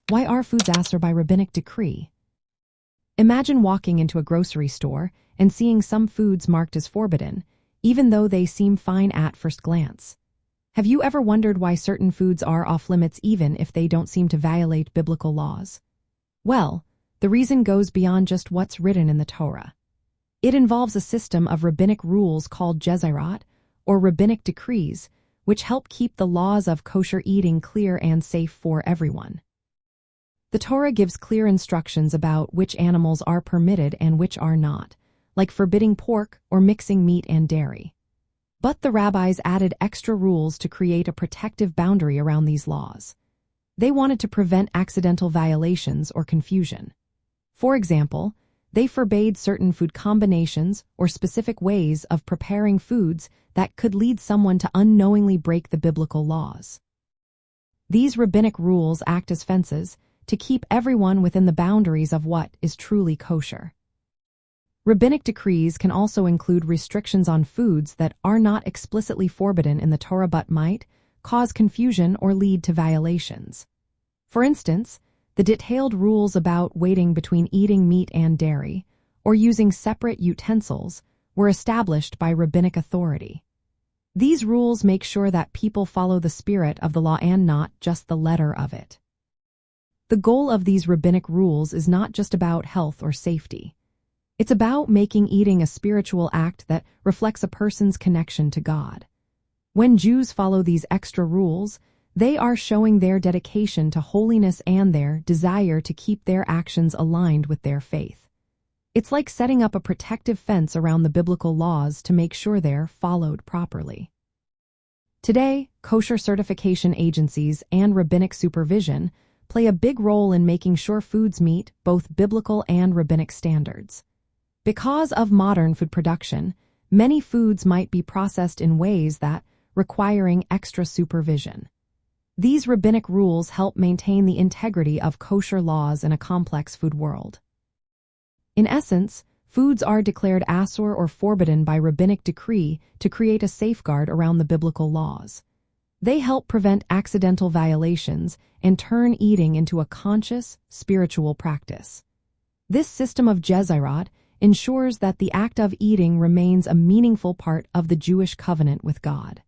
Why are foods Assur by Rabbinic decree? Imagine walking into a grocery store and seeing some foods marked as forbidden, even though they seem fine at first glance. Have you ever wondered why certain foods are off-limits even if they don't seem to violate biblical laws? Well, the reason goes beyond just what's written in the Torah. It involves a system of rabbinic rules called Dietary, or rabbinic decrees, which help keep the laws of kosher eating clear and safe for everyone. The Torah gives clear instructions about which animals are permitted and which are not, like forbidding pork or mixing meat and dairy. But the rabbis added extra rules to create a protective boundary around these laws. They wanted to prevent accidental violations or confusion. For example, they forbade certain food combinations or specific ways of preparing foods that could lead someone to unknowingly break the biblical laws. These rabbinic rules act as fences to keep everyone within the boundaries of what is truly kosher. Rabbinic decrees can also include restrictions on foods that are not explicitly forbidden in the Torah but might cause confusion or lead to violations. For instance, the detailed rules about waiting between eating meat and dairy, or using separate utensils, were established by rabbinic authority. These rules make sure that people follow the spirit of the law and not just the letter of it. The goal of these rabbinic rules is not just about health or safety. It's about making eating a spiritual act that reflects a person's connection to God. When Jews follow these extra rules, they are showing their dedication to holiness and their desire to keep their actions aligned with their faith. It's like setting up a protective fence around the biblical laws to make sure they're followed properly. Today, kosher certification agencies and rabbinic supervision play a big role in making sure foods meet both biblical and rabbinic standards. Because of modern food production, many foods might be processed in ways that requiring extra supervision. These rabbinic rules help maintain the integrity of kosher laws in a complex food world. In essence, foods are declared Assur or forbidden by rabbinic decree to create a safeguard around the biblical laws. They help prevent accidental violations and turn eating into a conscious, spiritual practice. This system of Dietary ensures that the act of eating remains a meaningful part of the Jewish covenant with God.